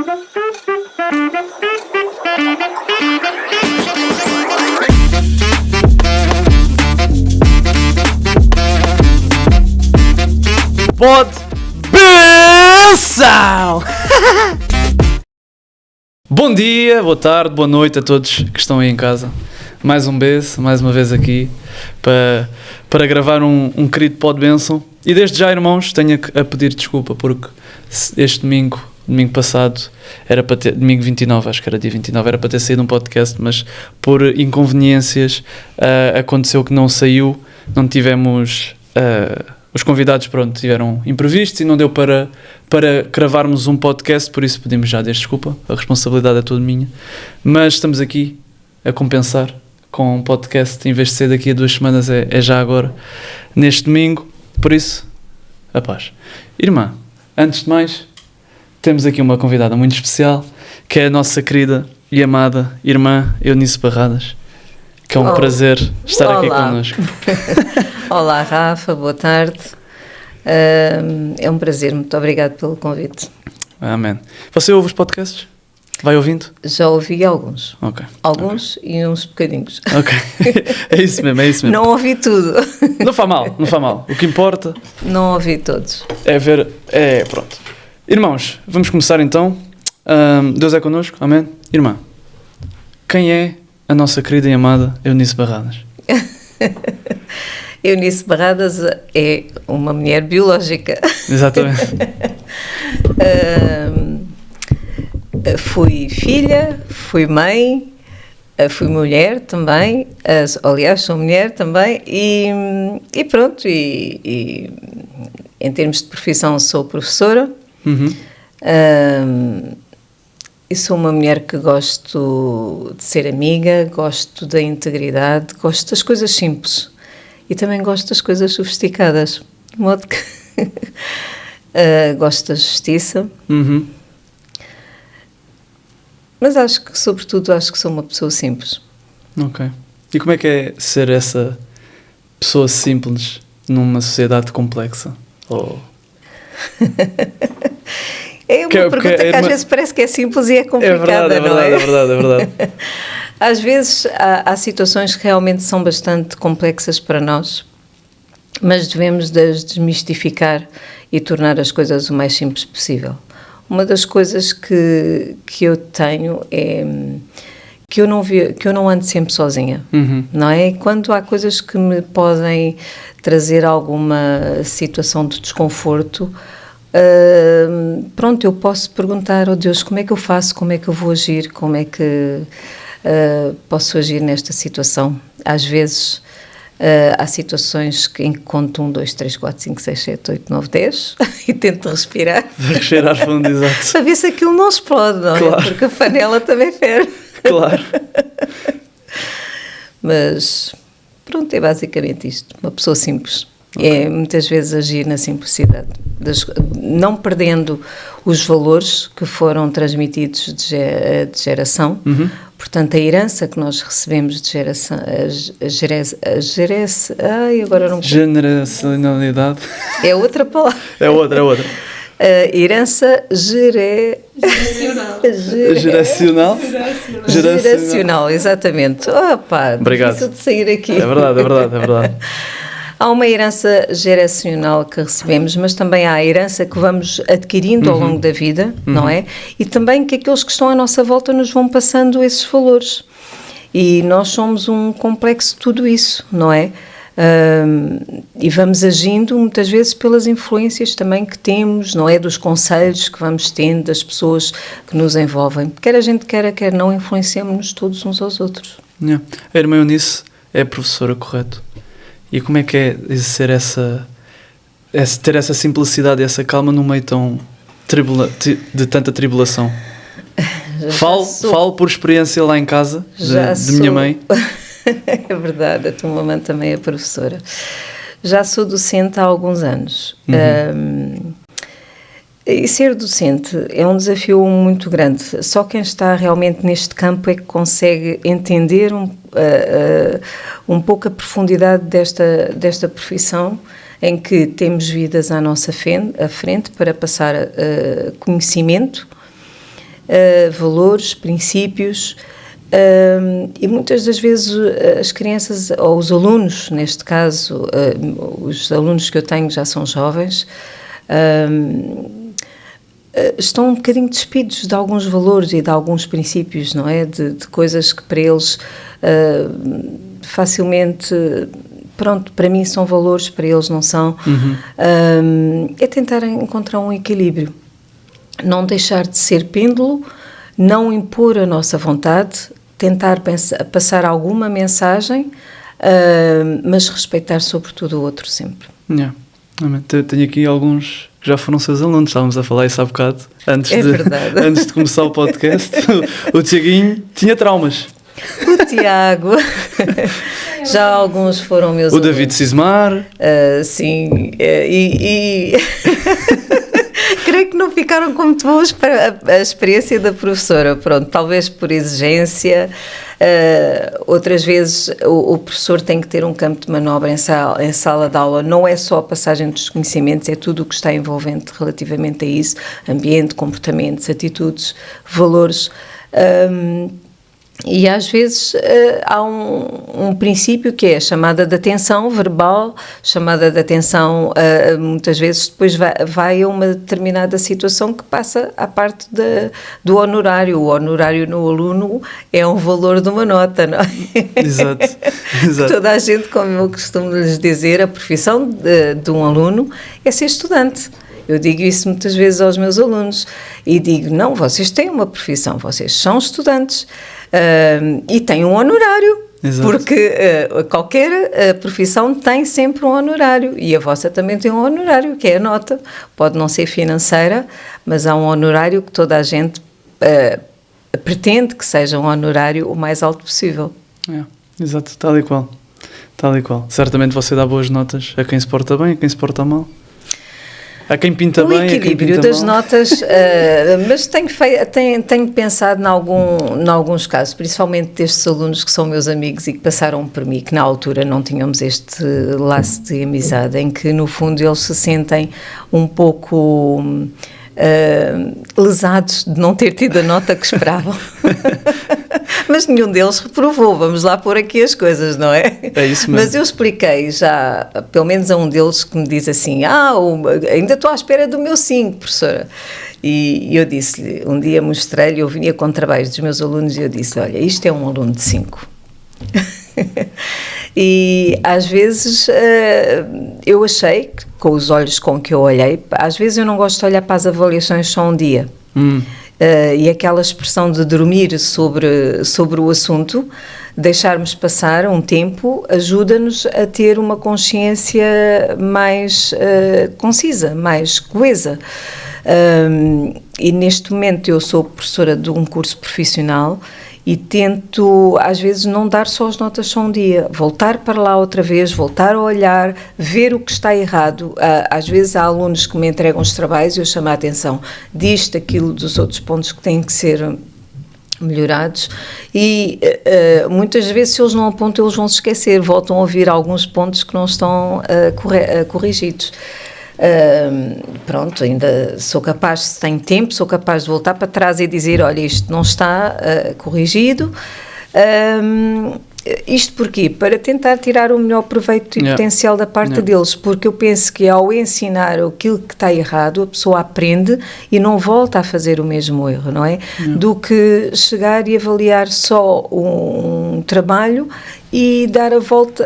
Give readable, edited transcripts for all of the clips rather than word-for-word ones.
Pode benção! Bom dia, boa tarde, boa noite a todos que estão aí em casa. Mais um beijo, mais uma vez aqui para gravar um querido Pode Benção. E desde já, irmãos, tenho a pedir desculpa porque este domingo passado, era para ter, domingo 29, acho que era dia 29, era para ter saído um podcast, mas por inconveniências aconteceu que não saiu, não tivemos... os convidados, pronto, tiveram imprevistos e não deu para gravarmos um podcast, por isso pedimos já desculpa, a responsabilidade é toda minha, mas estamos aqui a compensar com um podcast, em vez de ser daqui a 2 semanas, é já agora, neste domingo, por isso, a paz. Irmã, antes de mais, temos aqui uma convidada muito especial, que é a nossa querida e amada irmã Eunice Barradas, que é um prazer estar aqui connosco. Olá, Rafa, boa tarde. É um prazer, muito obrigado pelo convite. Amém. Você ouve os podcasts? Vai ouvindo? Já ouvi alguns. Ok. Alguns e uns bocadinhos. Ok. É isso mesmo. Não ouvi tudo. Não faz mal. O que importa... Não ouvi todos. É ver... pronto. Irmãos, vamos começar então. Deus é connosco. Amém. Irmã, quem é a nossa querida e amada Eunice Barradas? Eunice Barradas é uma mulher biológica. Exatamente. Fui filha, fui mãe, fui mulher também, aliás, sou mulher também, e pronto, e em termos de profissão sou professora. Uhum. E sou uma mulher que gosto de ser amiga, gosto da integridade, gosto das coisas simples e também gosto das coisas sofisticadas, de modo que gosto da justiça. Uhum. Mas acho que, sobretudo, sou uma pessoa simples. Ok. E como é que é ser essa pessoa simples numa sociedade complexa? Oh. É uma pergunta que às vezes parece que é simples e é complicada, não é? É verdade. Às vezes há situações que realmente são bastante complexas para nós, mas devemos desmistificar e tornar as coisas o mais simples possível. Uma das coisas que eu tenho é que eu não ando sempre sozinha, não é? E quando há coisas que me podem trazer alguma situação de desconforto, pronto, eu posso perguntar ao Deus como é que eu faço, como é que eu vou agir, como é que posso agir nesta situação. Às vezes há situações em que conto 1, 2, 3, 4, 5, 6, 7, 8, 9, 10 e tento respirar. Respirar fundo, exato. Para ver se aquilo não explode, não claro. é? Porque a panela também ferve. Claro. Mas pronto, é basicamente isto. Uma pessoa simples. Okay. É muitas vezes agir na simplicidade, não perdendo os valores que foram transmitidos de geração. Uhum. Portanto, a herança que nós recebemos de geração, agora não... Generacionalidade. É outra palavra. É outra. Herança geracional, exatamente. Opa, obrigado. Difícil de sair aqui. É verdade. Há uma herança geracional que recebemos, mas também há a herança que vamos adquirindo ao longo da vida, não é? E também que aqueles que estão à nossa volta nos vão passando esses valores. E nós somos um complexo de tudo isso, não é? E vamos agindo muitas vezes pelas influências também que temos, não é? Dos conselhos que vamos tendo, das pessoas que nos envolvem. Quer a gente quer não, influenciamos-nos todos uns aos outros. Yeah. A irmã Eunice é professora, correto? E como é que é ter essa simplicidade e essa calma no meio tão de tanta tribulação? Falo por experiência lá em casa, de minha mãe. É verdade, a tua mamãe também é professora. Já sou docente há alguns anos. E ser docente é um desafio muito grande. Só quem está realmente neste campo é que consegue entender um pouco a profundidade desta profissão, em que temos vidas à nossa frente para passar conhecimento, valores, princípios, e muitas das vezes as crianças, ou os alunos, neste caso, os alunos que eu tenho já são jovens, estão um bocadinho despidos de alguns valores e de alguns princípios, não é? De coisas que para eles facilmente, pronto, para mim são valores, para eles não são. É tentar encontrar um equilíbrio, não deixar de ser pêndulo, não impor a nossa vontade, tentar passar alguma mensagem, mas respeitar sobretudo o outro sempre. Tenho aqui alguns que já foram seus alunos, estávamos a falar isso há bocado, antes de começar o podcast. O Tiaguinho tinha traumas. O Tiago, já alguns foram meus alunos. O David Cismar. Sim, e creio que não ficaram com muito boas para a experiência da professora, pronto, talvez por exigência. Outras vezes o professor tem que ter um campo de manobra em sala de aula, não é só a passagem dos conhecimentos, é tudo o que está envolvente relativamente a isso, ambiente, comportamentos, atitudes, valores, e às vezes há um princípio que é a chamada de atenção verbal, chamada de atenção muitas vezes depois vai a uma determinada situação que passa à parte do honorário. O honorário no aluno é um valor de uma nota, não é? Exato. Toda a gente, como eu costumo lhes dizer, a profissão de um aluno é ser estudante. Eu digo isso muitas vezes aos meus alunos e digo, não, vocês têm uma profissão, vocês são estudantes e têm um honorário. Exato. Porque qualquer profissão tem sempre um honorário e a vossa também tem um honorário, que é a nota. Pode não ser financeira, mas há um honorário que toda a gente pretende que seja um honorário o mais alto possível. Exato, tal e qual. Certamente você dá boas notas a quem se porta bem, a quem se porta mal. Há quem pinta bem, o equilíbrio das notas, mas tenho pensado em alguns casos, principalmente destes alunos que são meus amigos e que passaram por mim, que na altura não tínhamos este laço de amizade, em que no fundo eles se sentem um pouco lesados de não ter tido a nota que esperavam. Mas nenhum deles reprovou, vamos lá pôr aqui as coisas, não é? É isso mesmo. Mas eu expliquei já, pelo menos a um deles que me diz assim, ainda estou à espera do meu 5, professora. E eu disse-lhe, um dia mostrei-lhe, eu vinha com trabalhos dos meus alunos e eu disse, olha, isto é um aluno de 5. E às vezes eu achei, com os olhos com que eu olhei, às vezes eu não gosto de olhar para as avaliações só um dia. E aquela expressão de dormir sobre o assunto, deixarmos passar um tempo, ajuda-nos a ter uma consciência mais concisa, mais coesa. E neste momento eu sou professora de um curso profissional e tento, às vezes, não dar só as notas só um dia, voltar para lá outra vez, voltar a olhar, ver o que está errado. Às vezes há alunos que me entregam os trabalhos e eu chamo a atenção disto, aquilo, dos outros pontos que têm que ser melhorados e muitas vezes se eles não apontam eles vão se esquecer, voltam a ouvir alguns pontos que não estão corrigidos. Pronto, ainda sou capaz, se tenho tempo, sou capaz de voltar para trás e dizer, olha, isto não está corrigido. Isto porquê? Para tentar tirar o melhor proveito e potencial da parte deles, porque eu penso que ao ensinar aquilo que está errado, a pessoa aprende e não volta a fazer o mesmo erro, não é? Do que chegar e avaliar só um trabalho e dar a volta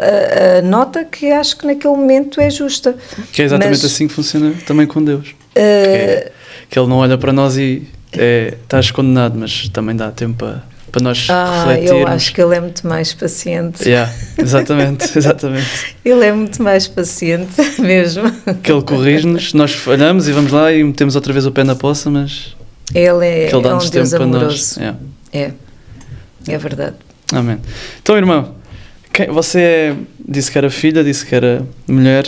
a nota que acho que naquele momento é justa. Que é exatamente assim que funciona também com Deus. Que Ele não olha para nós e estás condenado, mas também dá tempo para nós refletirmos. Eu acho que Ele é muito mais paciente. Exatamente. Ele é muito mais paciente mesmo. Que Ele corrige-nos, nós falhamos e vamos lá e metemos outra vez o pé na poça, mas Ele que Ele dá-nos um Deus tempo amoroso. para nós. É verdade. Amém. Então, irmão, você disse que era filha, disse que era mulher.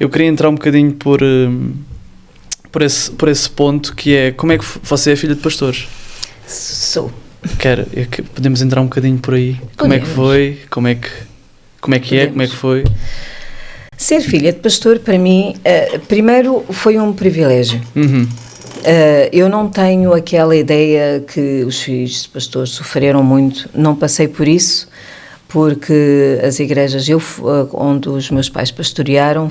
Eu queria entrar um bocadinho por esse ponto, que é, como é que você é filha de pastores? Sou. Podemos entrar um bocadinho por aí. Como é que foi? Como é que foi? Ser filha de pastor, para mim, primeiro foi um privilégio. Eu não tenho aquela ideia que os filhos de pastores sofreram muito, não passei por isso, porque as igrejas onde os meus pais pastorearam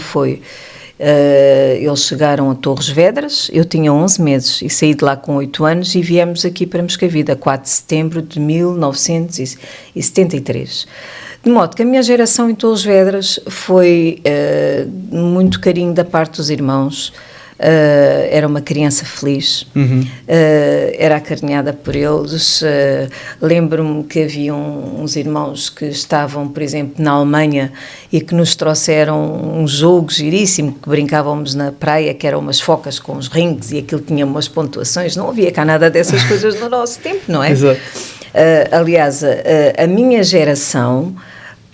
eles chegaram a Torres Vedras, eu tinha 11 meses e saí de lá com 8 anos e viemos aqui para Moscavide, a 4 de setembro de 1973. De modo que a minha geração em Torres Vedras foi muito carinho da parte dos irmãos. Era uma criança feliz, era acarinhada por eles. Lembro-me que havia uns irmãos que estavam, por exemplo, na Alemanha e que nos trouxeram um jogo giríssimo, que brincávamos na praia, que eram umas focas com os rings e aquilo tinha umas pontuações. Não havia cá nada dessas coisas no nosso tempo, não é? Exato. Aliás, a minha geração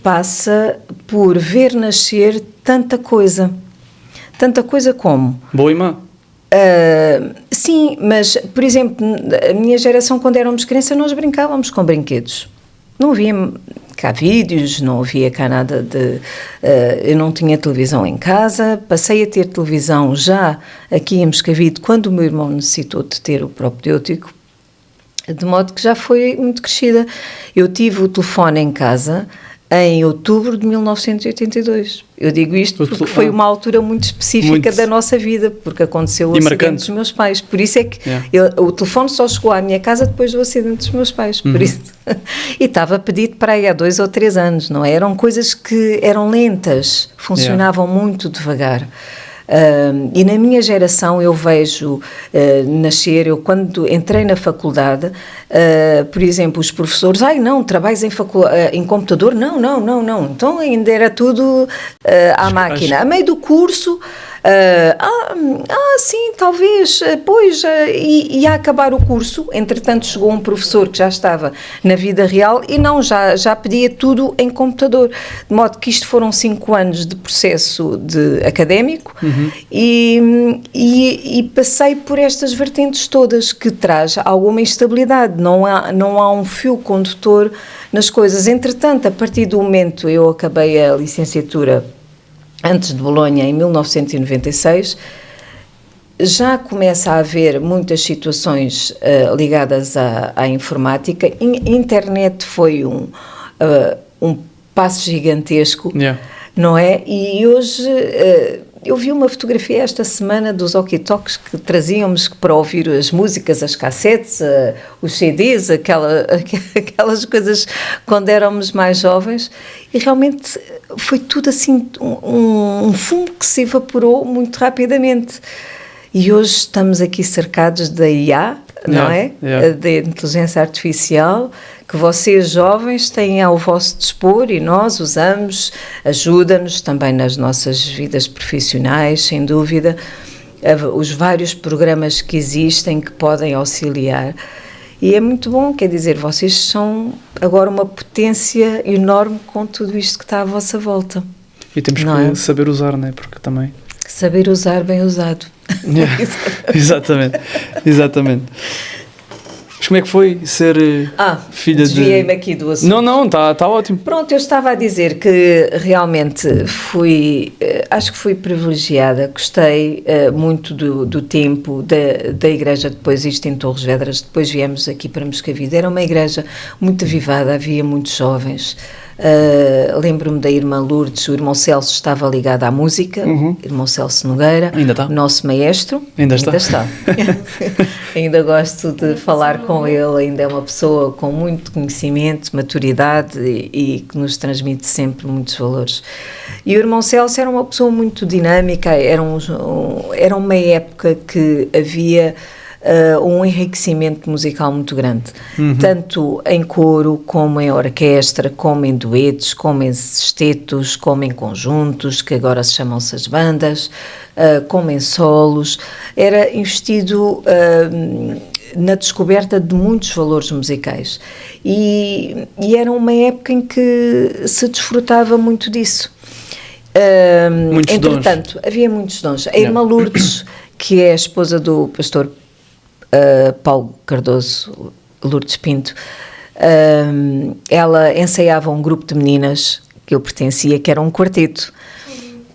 passa por ver nascer tanta coisa como... Boa e má. Sim, mas, por exemplo, a minha geração, quando éramos crianças, nós brincávamos com brinquedos. Não havia cá vídeos, não havia cá nada de... eu não tinha televisão em casa, passei a ter televisão já aqui em Moscavide, quando o meu irmão necessitou de ter o propedêutico, de modo que já foi muito crescida. Eu tive o telefone em casa em outubro de 1982. Eu digo isto porque foi uma altura muito específica da nossa vida, porque aconteceu o acidente dos meus pais. Por isso é que o telefone só chegou à minha casa depois do acidente dos meus pais. Por isso. E estava pedido para aí há 2 ou 3 anos, não é? Eram coisas que eram lentas, funcionavam muito devagar. E na minha geração eu vejo nascer, eu quando entrei na faculdade, por exemplo, os professores, não, trabalhas em computador? Não, então ainda era tudo à máquina. A meio do curso, sim, talvez, pois, e a acabar o curso, entretanto chegou um professor que já estava na vida real e já pedia tudo em computador, de modo que isto foram 5 anos de processo académico e passei por estas vertentes todas que traz alguma instabilidade, não há um fio condutor nas coisas. Entretanto, a partir do momento eu acabei a licenciatura antes de Bolonha, em 1996, já começa a haver muitas situações ligadas à informática. Internet foi um passo gigantesco, não é? E hoje eu vi uma fotografia esta semana dos walkie-talkies que trazíamos para ouvir as músicas, as cassetes, os CDs, aquelas coisas quando éramos mais jovens, e realmente foi tudo assim um fumo que se evaporou muito rapidamente. E hoje estamos aqui cercados da IA, não é? Da inteligência artificial, que vocês jovens têm ao vosso dispor e nós usamos, ajuda-nos também nas nossas vidas profissionais, sem dúvida, os vários programas que existem que podem auxiliar. E é muito bom, quer dizer, vocês são agora uma potência enorme com tudo isto que está à vossa volta. E temos que saber usar, não é? Porque também... Saber usar bem usado. Exatamente. Mas como é que foi ser filha de... desviei-me aqui do assunto. Não, está ótimo. Pronto, eu estava a dizer que realmente acho que fui privilegiada, gostei muito do tempo da igreja, depois isto em Torres Vedras, depois viemos aqui para Moscavide, era uma igreja muito avivada, havia muitos jovens. Lembro-me da irmã Lourdes, o irmão Celso estava ligado à música, irmão Celso Nogueira, ainda está? O nosso maestro, ainda está. Ainda gosto de falar com ele, ainda é uma pessoa com muito conhecimento, maturidade e que nos transmite sempre muitos valores. E o irmão Celso era uma pessoa muito dinâmica, era uma época que havia um enriquecimento musical muito grande, tanto em coro, como em orquestra, como em duetos, como em sextetos, como em conjuntos, que agora se chamam-se as bandas, como em solos. Era investido na descoberta de muitos valores musicais e era uma época em que se desfrutava muito disso. Entretanto, havia muitos dons. A irmã Lourdes, que é a esposa do pastor Paulo Cardoso, Lourdes Pinto, ela ensaiava um grupo de meninas que eu pertencia, que era um quarteto,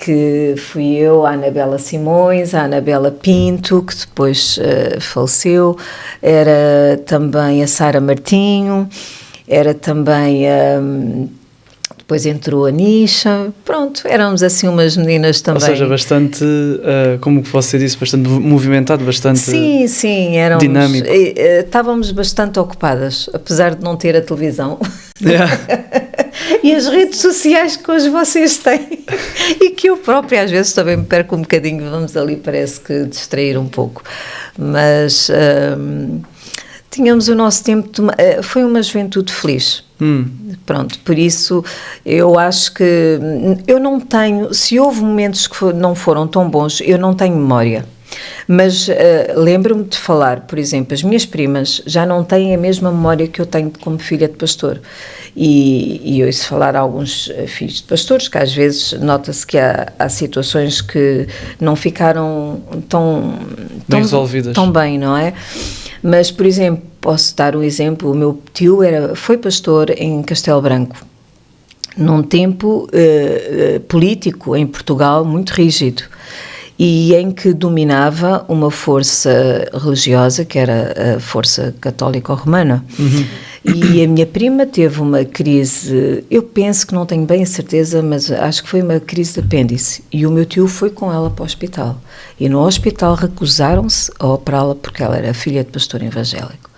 que fui eu, a Anabela Simões, a Anabela Pinto, que depois faleceu, era também a Sara Martinho, era também depois entrou a Nisha, pronto, éramos assim umas meninas também. Ou seja, bastante, como você disse, bastante movimentado, bastante sim, éramos, dinâmico. Estávamos bastante ocupadas, apesar de não ter a televisão. Yeah. E as redes sociais que hoje vocês têm e que eu própria às vezes também me perco um bocadinho, vamos ali parece que distrair um pouco, mas tínhamos o nosso tempo, foi uma juventude feliz. Pronto, por isso eu acho que eu não tenho, se houve momentos que não foram tão bons, eu não tenho memória. Mas lembro-me de falar, por exemplo, as minhas primas já não têm a mesma memória que eu tenho como filha de pastor. E eu ouço falar a alguns filhos de pastores, que às vezes nota-se que há situações que não ficaram tão resolvidas. Tão bem, não é? Mas, por exemplo, posso dar um exemplo, o meu tio foi pastor em Castelo Branco, num tempo político em Portugal muito rígido, e em que dominava uma força religiosa, que era a força católico-romana. E a minha prima teve uma crise, eu penso que não tenho bem a certeza, mas acho que foi uma crise de apêndice, e o meu tio foi com ela para o hospital, e no hospital recusaram-se a operá-la porque ela era filha de pastor evangélico.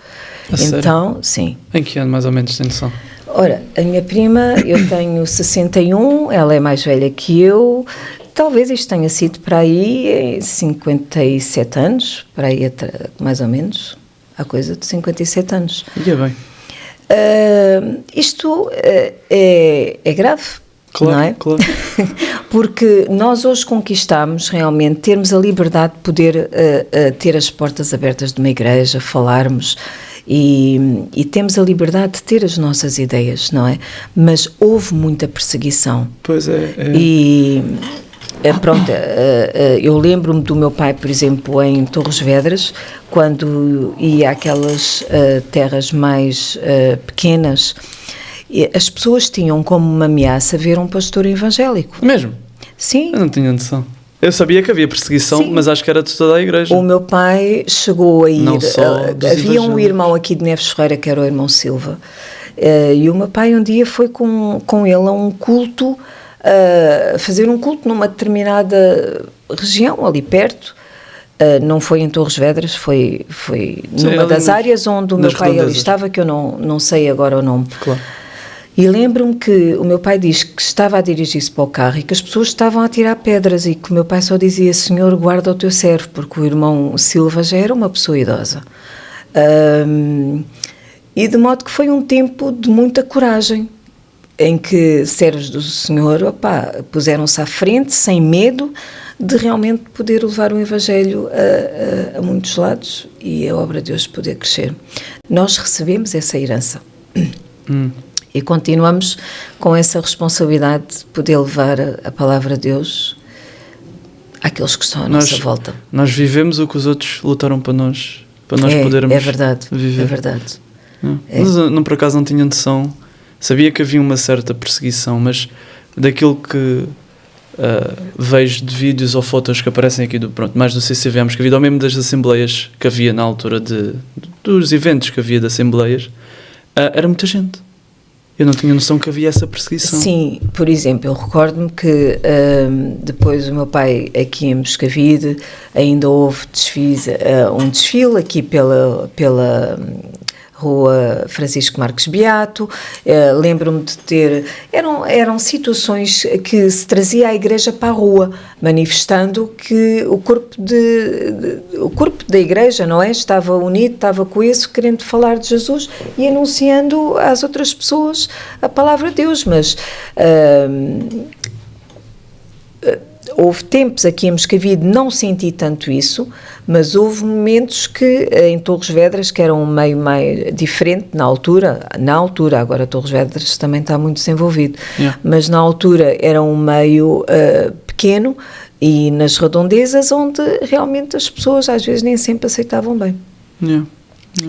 Então, sim. Em que ano mais ou menos tem noção? Ora, a minha prima, eu tenho 61, ela é mais velha que eu. Talvez isto tenha sido para aí 57 anos, para aí mais ou menos, há coisa de 57 anos. E bem. Isto é grave, claro, não é? Claro. Porque nós hoje conquistamos realmente termos a liberdade de poder ter as portas abertas de uma igreja, falarmos e temos a liberdade de ter as nossas ideias, não é? Mas houve muita perseguição. Pois é. E pronto, eu lembro-me do meu pai, por exemplo, em Torres Vedras, quando ia àquelas terras mais pequenas, as pessoas tinham como uma ameaça ver um pastor evangélico. Mesmo? Sim. Eu não tinha noção. Eu sabia que havia perseguição, sim, mas acho que era de toda a igreja. O meu pai chegou a ir... Não só havia um irmão aqui de Neves Ferreira, que era o irmão Silva, e o meu pai um dia foi com ele a um culto, fazer um culto numa determinada região ali perto. Não foi em Torres Vedras, foi numa das áreas onde o meu pai ali estava, que eu não sei agora o nome. Claro. E lembro-me que o meu pai diz que estava a dirigir-se para o carro e que as pessoas estavam a tirar pedras e que o meu pai só dizia: Senhor, guarda o teu servo, porque o irmão Silva já era uma pessoa idosa. E de modo que foi um tempo de muita coragem, em que servos do Senhor, puseram-se à frente, sem medo, de realmente poder levar o Evangelho a muitos lados e a obra de Deus poder crescer. Nós recebemos essa herança. E continuamos com essa responsabilidade de poder levar a palavra de Deus àqueles que estão à nossa volta. Nós vivemos o que os outros lutaram para nós podermos viver. É verdade. Mas não, por acaso não tinha noção. Sabia que havia uma certa perseguição, mas daquilo que vejo de vídeos ou fotos que aparecem aqui mais do CCVMs que havia, ou mesmo das assembleias que havia na altura dos eventos que havia de assembleias, era muita gente. Eu não tinha noção que havia essa perseguição. Sim, por exemplo, eu recordo-me que depois o meu pai aqui em Moscavide ainda houve um desfile aqui pela Rua Francisco Marques Beato. Lembro-me de ter... Eram situações que se trazia a igreja para a rua, manifestando que o corpo da igreja, não é? Estava unido, estava coeso, querendo falar de Jesus e anunciando às outras pessoas a palavra de Deus, mas... houve tempos aqui em Moscavide, não senti tanto isso, mas houve momentos que em Torres Vedras, que era um meio mais diferente na altura, agora Torres Vedras também está muito desenvolvido, mas na altura era um meio pequeno e nas redondezas onde realmente as pessoas às vezes nem sempre aceitavam bem.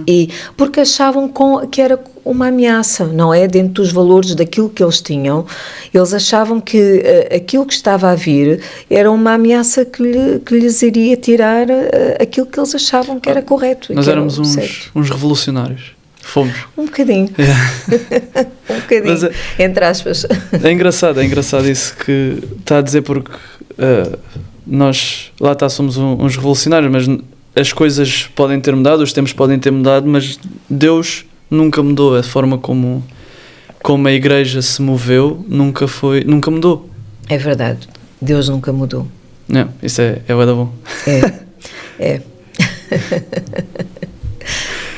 E porque achavam que era uma ameaça, não é? Dentro dos valores daquilo que eles tinham, eles achavam que aquilo que estava a vir era uma ameaça que lhes iria tirar aquilo que eles achavam que era correto. Nós éramos uns revolucionários. Fomos. Um bocadinho. Um bocadinho, mas, entre aspas. É engraçado isso que está a dizer, porque nós, lá está, somos uns revolucionários, mas as coisas podem ter mudado, os tempos podem ter mudado, mas Deus nunca mudou. A forma como a igreja se moveu nunca mudou. É verdade, Deus nunca mudou. Isso é bué bom.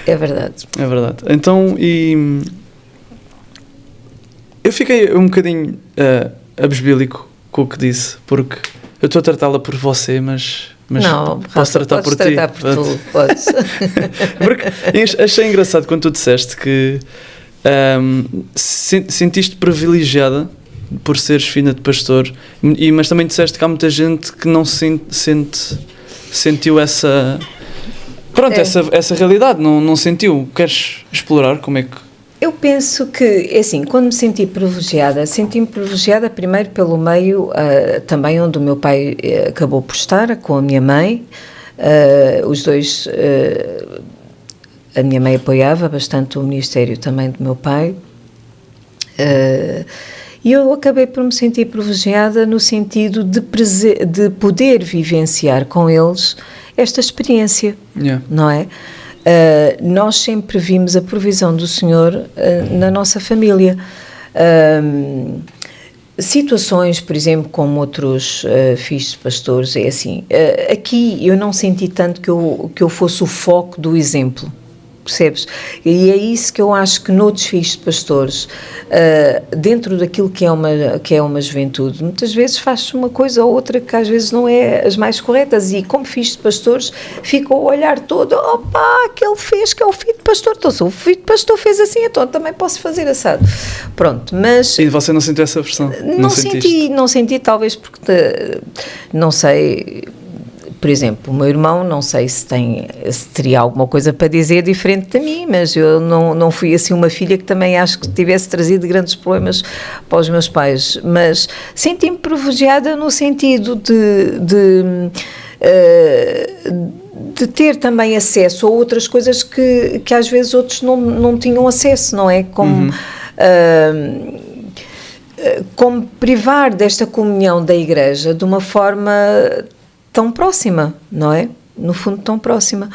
É verdade. É verdade. Então, eu fiquei um bocadinho abesbílico com o que disse, porque eu estou a tratá-la por você, mas não, posso tratar por ti. Tratar por tu, podes. Porque achei engraçado quando tu disseste que sentiste privilegiada por seres filha de pastor, mas também disseste que há muita gente que não sentiu essa... Pronto, essa realidade, não sentiu. Queres explorar como é que... Eu penso que, assim, quando me senti-me privilegiada primeiro pelo meio, também onde o meu pai acabou por estar, com a minha mãe. Os dois, a minha mãe apoiava bastante o ministério também do meu pai. E eu acabei por me sentir privilegiada no sentido de poder vivenciar com eles esta experiência, não é? Nós sempre vimos a provisão do Senhor na nossa família. Situações, por exemplo, como outros filhos de pastores, é assim, aqui eu não senti tanto que eu fosse o foco do exemplo, percebes? E é isso que eu acho que noutros filhos de pastores, dentro daquilo que é uma juventude, muitas vezes faz-se uma coisa ou outra que às vezes não é as mais corretas, e como filhos de pastores ficam a olhar todo, opa, que ele fez, que é o filho de pastor, então se o filho de pastor fez assim, então também posso fazer assado. Pronto, mas... E você não sentiu essa pressão? Não senti, talvez porque, não sei... Por exemplo, o meu irmão, não sei se teria alguma coisa para dizer diferente de mim, mas eu não fui assim uma filha que também acho que tivesse trazido grandes problemas para os meus pais, mas senti-me privilegiada no sentido de ter também acesso a outras coisas que às vezes outros não tinham acesso, não é? Como privar desta comunhão da igreja de uma forma tão próxima, não é? No fundo, tão próxima.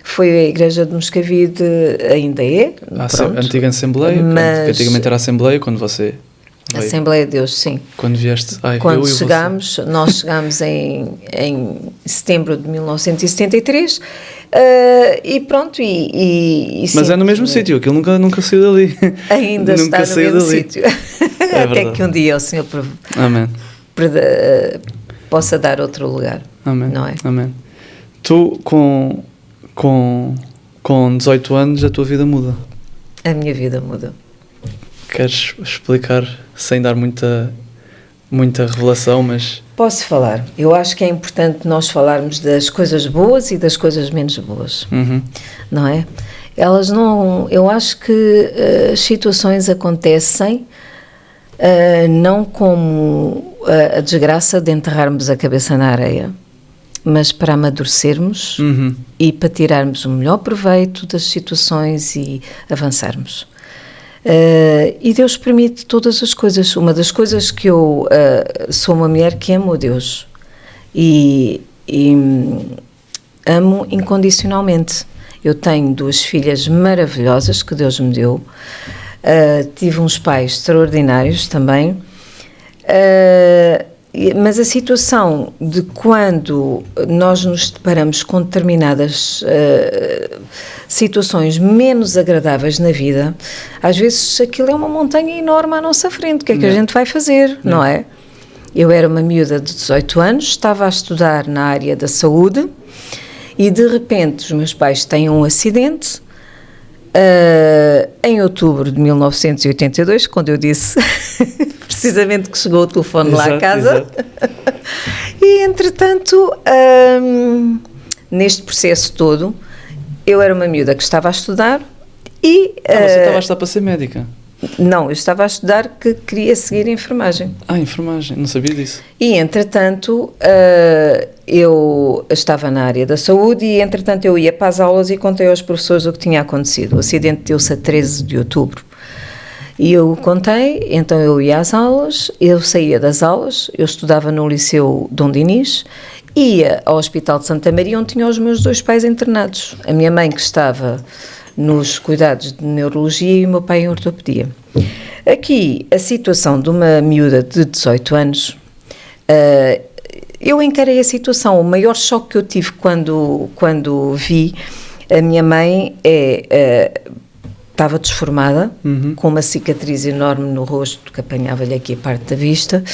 Foi a igreja de Moscavide, ainda é. A antiga Assembleia, que antigamente era a Assembleia, quando você... Assembleia de Deus, sim. Quando vieste... Nós chegámos em setembro de 1973, e pronto, mas é no mesmo sítio, aquilo nunca saiu dali. Ainda está no mesmo sítio. Até que um dia o Senhor Amém. Possa dar outro lugar. Amém. Não é? Amém. Tu, com 18 anos, a tua vida muda. A minha vida muda. Queres explicar, sem dar muita revelação, mas... Posso falar. Eu acho que é importante nós falarmos das coisas boas e das coisas menos boas. Não é? Elas não... Eu acho que as situações acontecem não como a desgraça de enterrarmos a cabeça na areia, mas para amadurecermos e para tirarmos o melhor proveito das situações e avançarmos. E Deus permite todas as coisas. Uma das coisas que eu sou uma mulher que amo a Deus e amo incondicionalmente. Eu tenho 2 filhas maravilhosas que Deus me deu. Tive uns pais extraordinários também, mas a situação de quando nós nos deparamos com determinadas situações menos agradáveis na vida, às vezes aquilo é uma montanha enorme à nossa frente. O que é que a gente vai fazer, não é? Eu era uma miúda de 18 anos, estava a estudar na área da saúde e de repente os meus pais têm um acidente. Em outubro de 1982, quando eu disse precisamente que chegou o telefone lá à casa. E entretanto, neste processo todo, eu era uma miúda que estava a estudar e... Você estava a estudar para ser médica? Não, eu estava a estudar que queria seguir enfermagem. Enfermagem, não sabia disso. E, entretanto, eu estava na área da saúde e, entretanto, eu ia para as aulas e contei aos professores o que tinha acontecido. O acidente deu-se a 13 de outubro. E eu contei, então eu ia às aulas, eu saía das aulas, eu estudava no Liceu Dom Dinis, ia ao Hospital de Santa Maria, onde tinha os meus 2 pais internados. A minha mãe, que estava nos cuidados de neurologia, e o meu pai em ortopedia. Aqui, a situação de uma miúda de 18 anos, eu encarei a situação. O maior choque que eu tive quando vi a minha mãe estava desformada, com uma cicatriz enorme no rosto, que apanhava-lhe aqui a parte da vista,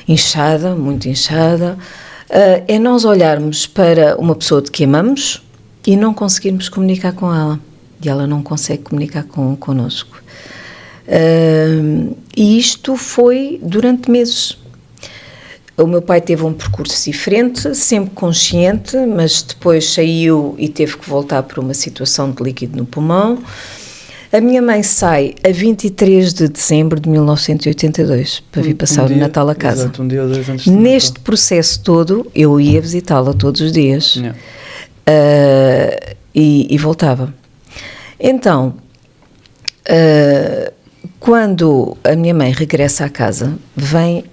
inchada, muito inchada. É nós olharmos para uma pessoa de que amamos e não conseguirmos comunicar com ela. E ela não consegue comunicar connosco. E isto foi durante meses. O meu pai teve um percurso diferente, sempre consciente, mas depois saiu e teve que voltar por uma situação de líquido no pulmão. A minha mãe sai a 23 de dezembro de 1982 para vir passar o Natal a casa. Exato, um dia ou 2 antes de Neste Natal. Processo todo, eu ia visitá-la todos os dias. Yeah. E voltava. Então, quando a minha mãe regressa à casa, vem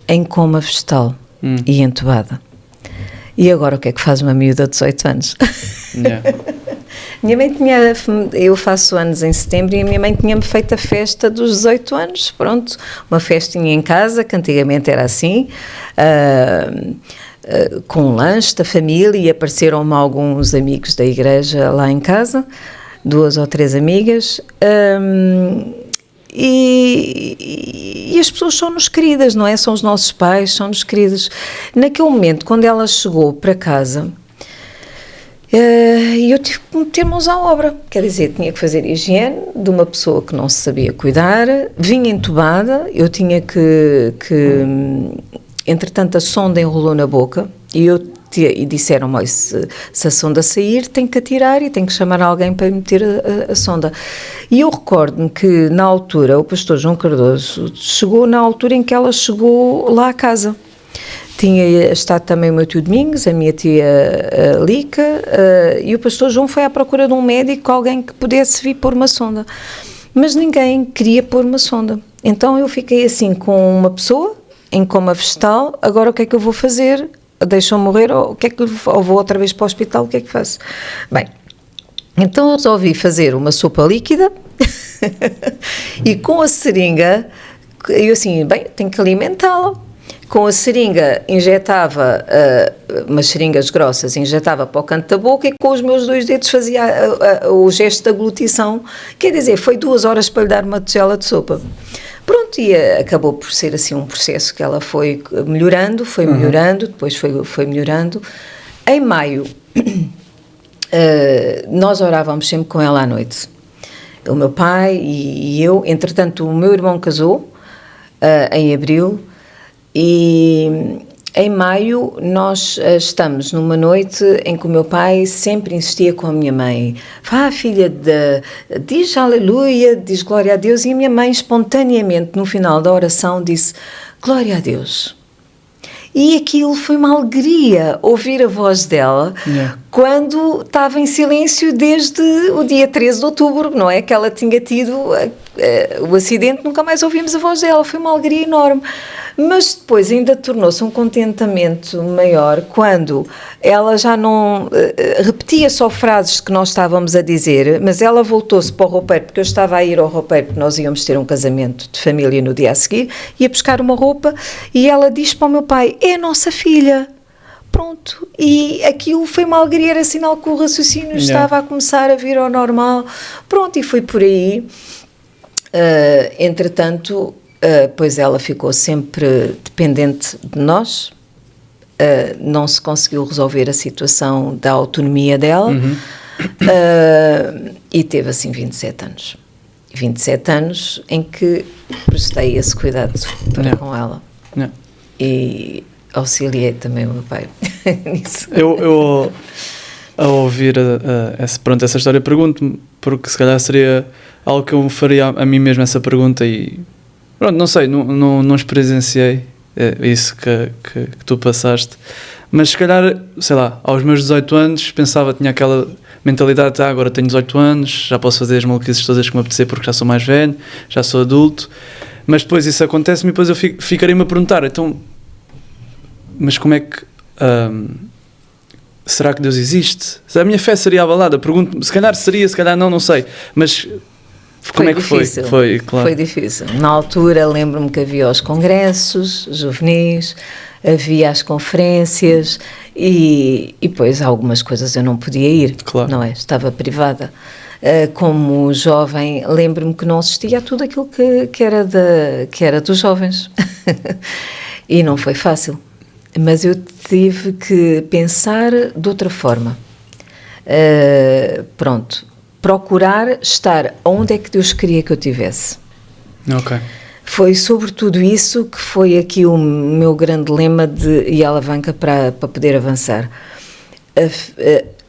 em coma vegetal e entubada. E agora o que é que faz uma miúda de 18 anos? Yeah. Minha mãe eu faço anos em setembro e a minha mãe tinha-me feito a festa dos 18 anos, pronto, uma festinha em casa, que antigamente era assim, com um lanche da família, e apareceram-me alguns amigos da igreja lá em casa, 2 ou 3 amigas, e as pessoas são-nos queridas, não é? São os nossos pais, são-nos queridas. Naquele momento, quando ela chegou para casa, eu tive que meter mãos à obra, quer dizer, tinha que fazer higiene de uma pessoa que não se sabia cuidar, vinha entubada, eu tinha que entretanto a sonda enrolou na boca e disseram-me, olha, se a sonda sair tem que atirar e tem que chamar alguém para meter a sonda. E eu recordo-me que na altura o pastor João Cardoso chegou na altura em que ela chegou lá à casa. Tinha estado também o meu tio Domingos, a minha tia Lica, e o pastor João foi à procura de um médico, alguém que pudesse vir pôr uma sonda. Mas ninguém queria pôr uma sonda. Então eu fiquei assim com uma pessoa em coma vegetal, agora o que é que eu vou fazer? Deixam morrer ou vou outra vez para o hospital, o que é que faço? Bem, então eu resolvi fazer uma sopa líquida e com a seringa, eu assim, bem, tenho que alimentá-la. Com a seringa injetava, umas seringas grossas, injetava para o canto da boca e com os meus 2 dedos fazia o gesto de aglutição, quer dizer, foi 2 horas para lhe dar uma tigela de sopa. Pronto, e acabou por ser assim um processo que ela foi melhorando, depois foi melhorando. Em maio, nós orávamos sempre com ela à noite. O meu pai e eu, entretanto o meu irmão casou, em abril, e em maio nós estamos numa noite em que o meu pai sempre insistia com a minha mãe, filha, diz aleluia, diz glória a Deus, e a minha mãe espontaneamente no final da oração disse glória a Deus. E aquilo foi uma alegria ouvir a voz dela quando estava em silêncio desde o dia 13 de outubro, não é? Que ela tinha tido o acidente, nunca mais ouvimos a voz dela, foi uma alegria enorme. Mas depois ainda tornou-se um contentamento maior quando ela já não repetia só frases que nós estávamos a dizer, mas ela voltou-se para o roupeiro, porque eu estava a ir ao roupeiro, porque nós íamos ter um casamento de família no dia a seguir, ia buscar uma roupa e ela diz para o meu pai, é a nossa filha. Pronto, e aquilo foi uma alegria, era sinal que o raciocínio estava a começar a vir ao normal. Pronto, e foi por aí. Entretanto, pois ela ficou sempre dependente de nós, não se conseguiu resolver a situação da autonomia dela, e teve assim 27 anos. 27 anos em que prestei esse cuidado para com ela. E auxiliei também o meu pai nisso. a ouvir essa história, pergunto-me, porque se calhar seria algo que eu me faria a mim mesmo essa pergunta e pronto, não sei, não experienciei isso que tu passaste, mas se calhar, sei lá, aos meus 18 anos pensava, tinha aquela mentalidade, agora tenho 18 anos, já posso fazer as maluquices todas que me apetecer porque já sou mais velho, já sou adulto, mas depois isso acontece-me e depois eu ficarei-me a perguntar, então, mas como é que... será que Deus existe? A minha fé seria abalada, pergunto-me, se calhar seria, se calhar não sei, mas como é que difícil. foi? Claro. Foi difícil. Na altura lembro-me que havia os congressos juvenis, havia as conferências e depois algumas coisas eu não podia ir, claro. Não é? Estava privada. Como jovem, lembro-me que não assistia a tudo aquilo que era dos jovens e não foi fácil. Mas eu tive que pensar de outra forma. Procurar estar onde é que Deus queria que eu estivesse. Ok. Foi sobretudo isso que foi aqui o meu grande lema e alavanca para poder avançar.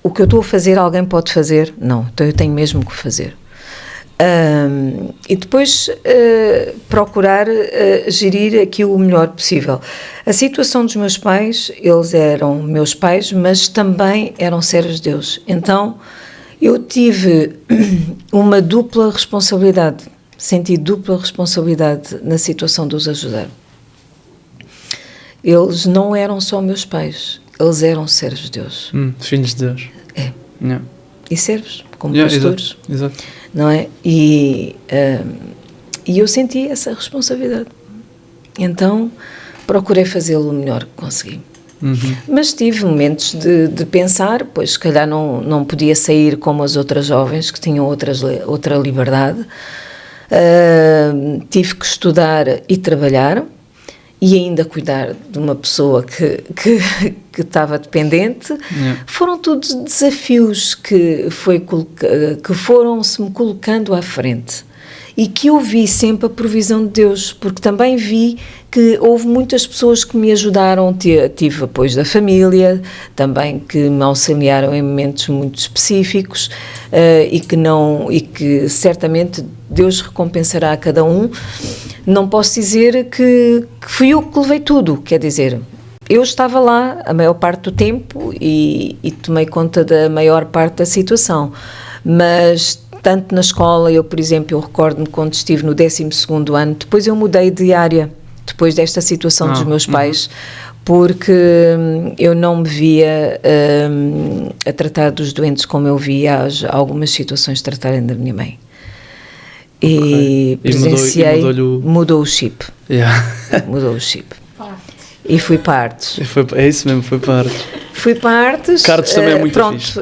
O que eu estou a fazer, alguém pode fazer? Não, então eu tenho mesmo que fazer. E depois procurar gerir aqui o melhor possível. A situação dos meus pais, eles eram meus pais, mas também eram servos de Deus. Então, eu tive uma dupla responsabilidade, senti dupla responsabilidade na situação de os ajudar. Eles não eram só meus pais, eles eram servos de Deus. Filhos de Deus. É. Yeah. E servos, como pastores. Exato. Não é? E eu senti essa responsabilidade. Então, procurei fazê-lo o melhor que consegui. Mas tive momentos de pensar, pois se calhar não podia sair como as outras jovens que tinham outra liberdade. Tive que estudar e trabalhar e ainda cuidar de uma pessoa que estava dependente. Yeah. Foram todos desafios que foram-se-me colocando à frente e que eu vi sempre a provisão de Deus, porque também vi que houve muitas pessoas que me ajudaram, tive apoio da família, também que me auxiliaram em momentos muito específicos e que certamente Deus recompensará a cada um. Não posso dizer que fui eu que levei tudo, quer dizer, eu estava lá a maior parte do tempo e tomei conta da maior parte da situação, mas tanto na escola, por exemplo, eu recordo-me quando estive no 12º ano, depois eu mudei de área, depois desta situação dos meus pais, porque eu não me via a tratar dos doentes como eu via algumas situações tratarem da minha mãe. E presenciei, mudou o chip. Yeah. Mudou o chip. E fui para artes. É isso mesmo, foi para artes. Fui para artes. Cartes também é muito fixe.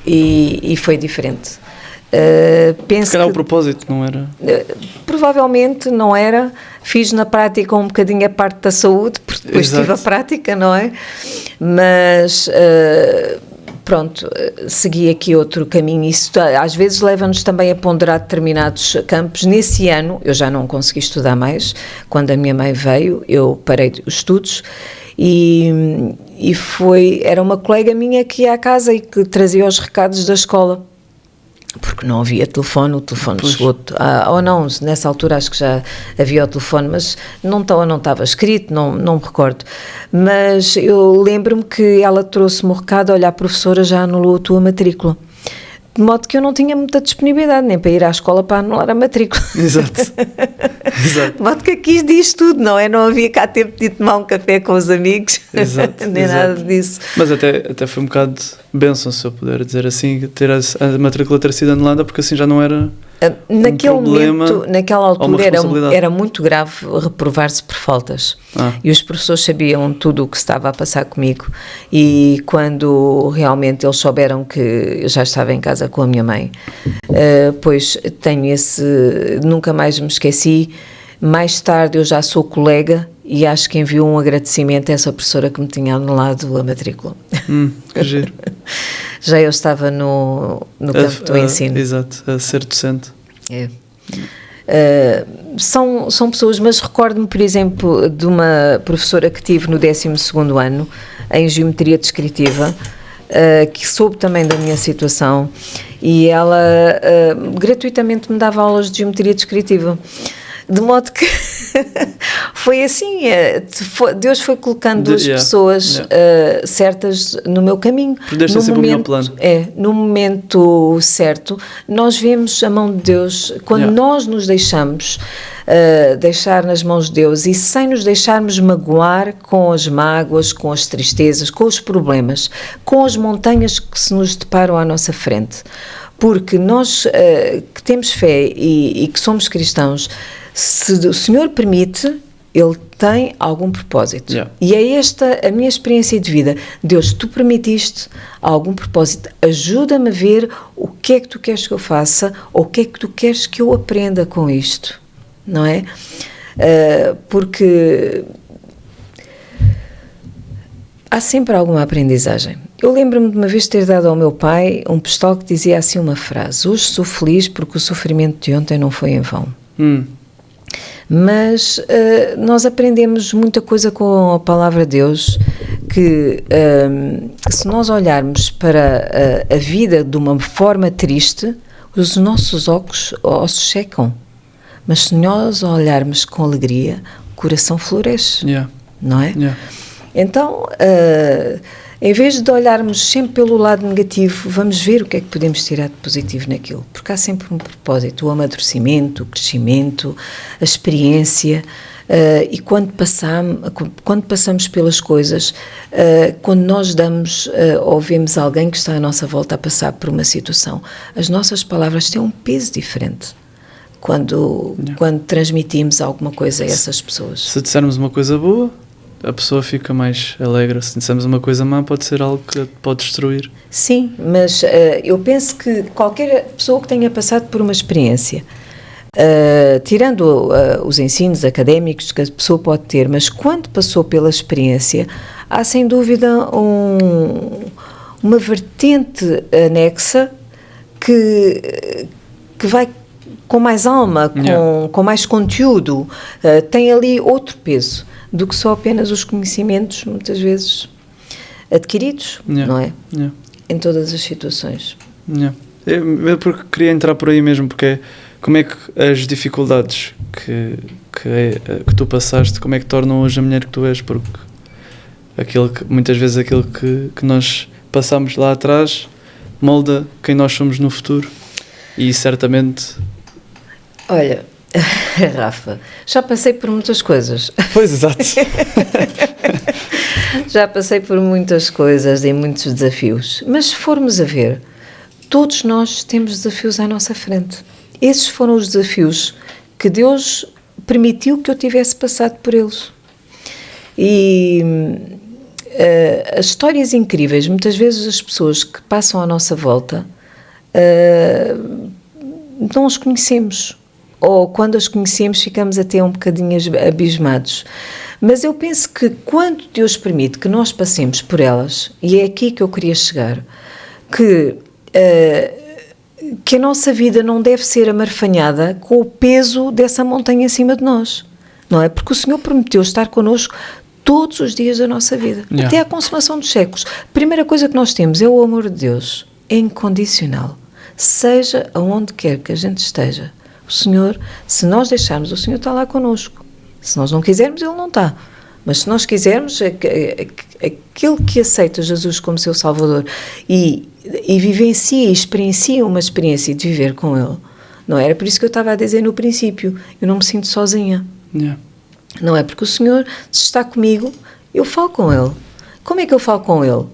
E foi diferente. Penso se calhar o propósito não era? Provavelmente não era. Fiz na prática um bocadinho a parte da saúde, porque depois tive a prática, não é? Mas segui aqui outro caminho. Isso às vezes leva-nos também a ponderar determinados campos. Nesse ano eu já não consegui estudar mais. Quando a minha mãe veio, eu parei os estudos e era uma colega minha que ia à casa e que trazia os recados da escola. Porque não havia telefone, o telefone chegou, ou não, nessa altura acho que já havia o telefone, mas não estava escrito, não me recordo. Mas eu lembro-me que ela trouxe-me o recado: olha, a professora já anulou a tua matrícula. De modo que eu não tinha muita disponibilidade nem para ir à escola para anular a matrícula. Exato. De modo que aqui diz tudo, não é? Não havia cá tempo de ir tomar um café com os amigos, nem nada disso. Mas até foi um bocado bênção, se eu puder dizer assim, ter a matrícula ter sido anulada, porque assim já não era naquele problema, momento, naquela altura era muito grave reprovar-se por faltas e os professores sabiam tudo o que estava a passar comigo, e quando realmente eles souberam que eu já estava em casa com a minha mãe, pois tenho nunca mais me esqueci. Mais tarde eu já sou colega e acho que enviou um agradecimento a essa professora que me tinha anulado a matrícula. Que giro. Já eu estava no campo do ensino. Exato, a ser docente. São pessoas, mas recordo-me, por exemplo, de uma professora que tive no 12º ano, em Geometria Descritiva, que soube também da minha situação, e ela gratuitamente me dava aulas de geometria descritiva. De modo que foi assim, Deus foi colocando duas pessoas certas no meu caminho. Pudeste ter sempre o melhor plano. No momento certo, nós vemos a mão de Deus, quando nós nos deixamos deixar nas mãos de Deus, e sem nos deixarmos magoar com as mágoas, com as tristezas, com os problemas, com as montanhas que se nos deparam à nossa frente. Porque nós que temos fé e que somos cristãos, se o Senhor permite, Ele tem algum propósito. E é esta a minha experiência de vida. Deus, tu permitiste algum propósito. Ajuda-me a ver o que é que tu queres que eu faça, ou o que é que tu queres que eu aprenda com isto. Não é? Porque há sempre alguma aprendizagem. Eu lembro-me de uma vez ter dado ao meu pai um postal que dizia assim uma frase: hoje sou feliz porque o sofrimento de ontem não foi em vão. Mas nós aprendemos muita coisa com a palavra de Deus, que se nós olharmos para a vida de uma forma triste, os nossos ossos secam. Mas se nós olharmos com alegria, o coração floresce, não é? Então, em vez de olharmos sempre pelo lado negativo, vamos ver o que é que podemos tirar de positivo naquilo, porque há sempre um propósito, o amadurecimento, o crescimento, a experiência, e quando passamos pelas coisas, quando nós damos ou vemos alguém que está à nossa volta a passar por uma situação, as nossas palavras têm um peso diferente quando transmitimos alguma coisa a essas pessoas. Se dissermos uma coisa boa, a pessoa fica mais alegre. Se dissermos uma coisa má, pode ser algo que pode destruir. Sim, mas eu penso que qualquer pessoa que tenha passado por uma experiência, tirando os ensinos académicos que a pessoa pode ter, mas quando passou pela experiência, há sem dúvida uma vertente anexa que vai com mais alma, com mais conteúdo, tem ali outro peso do que só apenas os conhecimentos, muitas vezes adquiridos, não é? Em todas as situações. Eu porque queria entrar por aí mesmo, porque como é que as dificuldades que tu passaste, como é que tornam hoje a mulher que tu és? Porque muitas vezes aquilo que nós passamos lá atrás molda quem nós somos no futuro, e certamente... Olha, Rafa, já passei por muitas coisas. Pois, exato. Já passei por muitas coisas e muitos desafios, mas se formos a ver, todos nós temos desafios à nossa frente. Esses foram os desafios que Deus permitiu que eu tivesse passado por eles. E as histórias incríveis, muitas vezes as pessoas que passam à nossa volta não as conhecemos, ou quando as conhecemos ficamos até um bocadinho abismados. Mas eu penso que quando Deus permite que nós passemos por elas, e é aqui que eu queria chegar, que a nossa vida não deve ser amarfanhada com o peso dessa montanha em cima de nós, não é? Porque o Senhor prometeu estar connosco todos os dias da nossa vida, até à consumação dos séculos. A primeira coisa que nós temos é o amor de Deus, é incondicional, seja aonde quer que a gente esteja. O Senhor, se nós deixarmos, o Senhor está lá connosco. Se nós não quisermos, Ele não está. Mas se nós quisermos, aquele que aceita Jesus como seu Salvador e vivencia e experiencia uma experiência de viver com Ele, não era por isso que eu estava a dizer no princípio, eu não me sinto sozinha. Não é porque o Senhor, se está comigo, eu falo com Ele. Como é que eu falo com Ele?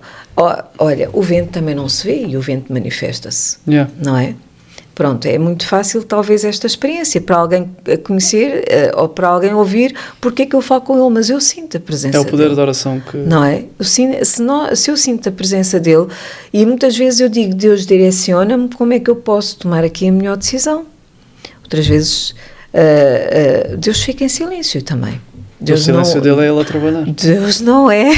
Olha, o vento também não se vê e o vento manifesta-se, não é? Pronto, é muito fácil talvez esta experiência para alguém conhecer ou para alguém ouvir porque é que eu falo com Ele, mas eu sinto a presença dele. É o poder da oração que... Não é? Se eu sinto a presença dele, e muitas vezes eu digo, Deus direciona-me, como é que eu posso tomar aqui a melhor decisão? Outras vezes Deus fica em silêncio também. O silêncio dele é Ele a trabalhar. Deus não é...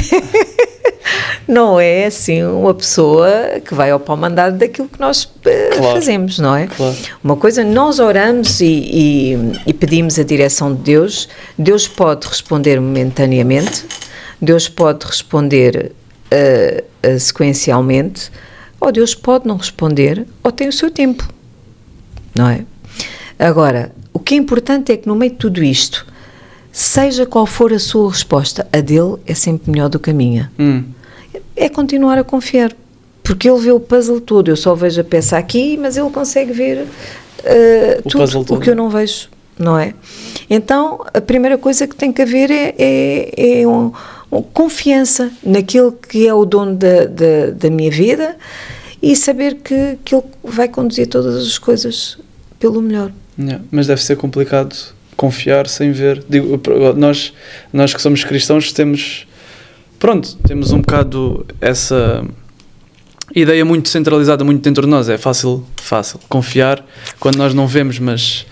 Não é assim uma pessoa que vai ao pau-mandado daquilo que nós fazemos, não é? Claro. Uma coisa, nós oramos e pedimos a direção de Deus. Deus pode responder momentaneamente, Deus pode responder sequencialmente, ou Deus pode não responder, ou tem o seu tempo, não é? Agora, o que é importante é que no meio de tudo isto, seja qual for a sua resposta, a dele é sempre melhor do que a minha. É continuar a confiar, porque ele vê o puzzle todo, eu só vejo a peça aqui, mas ele consegue ver tudo o que eu não vejo, não é? Então, a primeira coisa que tem que haver é confiança naquele que é o dono da minha vida e saber que ele vai conduzir todas as coisas pelo melhor. Mas deve ser complicado confiar sem ver. Digo, nós que somos cristãos temos um bocado essa ideia muito centralizada, muito dentro de nós. É fácil confiar quando nós não vemos, mas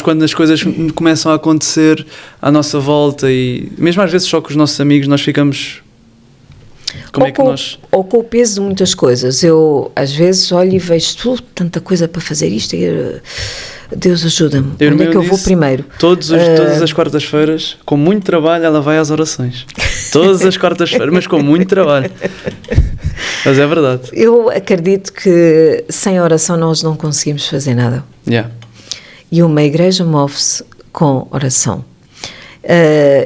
quando as coisas começam a acontecer à nossa volta, e mesmo às vezes só com os nossos amigos, nós ficamos... Ou com o peso de muitas coisas. Eu às vezes olho e vejo tanta coisa para fazer isto e Deus ajuda-me. Onde é que eu vou primeiro? Todas as quartas-feiras, com muito trabalho, ela vai às orações. Todas as quartas-feiras, mas com muito trabalho. Mas é verdade. Eu acredito que sem oração nós não conseguimos fazer nada. E uma igreja move-se com oração.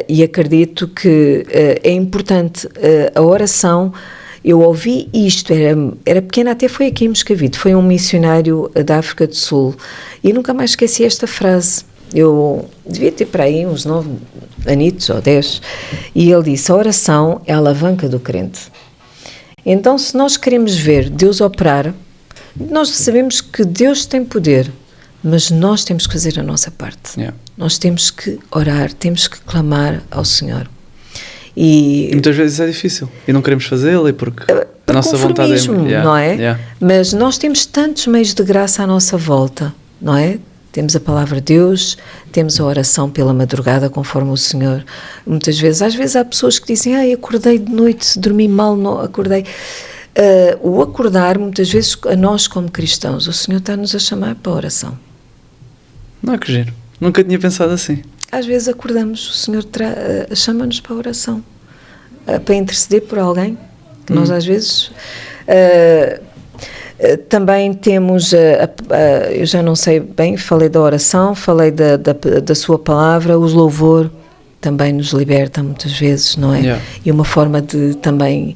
E acredito que é importante a oração. Eu ouvi isto, era pequena, até foi aqui em Moscavide, foi um missionário da África do Sul, e nunca mais esqueci esta frase. Eu devia ter para aí uns 9 anitos ou 10, e ele disse: a oração é a alavanca do crente. Então, se nós queremos ver Deus operar, nós sabemos que Deus tem poder, mas nós temos que fazer a nossa parte. Nós temos que orar, temos que clamar ao Senhor. E muitas vezes é difícil e não queremos fazê-lo, porque a nossa vontade é... não é? Mas nós temos tantos meios de graça à nossa volta, não é? Temos a palavra de Deus, temos a oração pela madrugada, conforme o Senhor. Muitas vezes, às vezes há pessoas que dizem: acordei de noite, dormi mal, não acordei. O acordar, muitas vezes, a nós como cristãos, o Senhor está-nos a chamar para a oração. Não, que giro. Nunca tinha pensado assim. Às vezes acordamos, o Senhor chama-nos para a oração, para interceder por alguém, que nós às vezes... também temos, eu já não sei bem, falei da oração, falei da sua palavra, o louvor também nos liberta muitas vezes, não é? E uma forma de também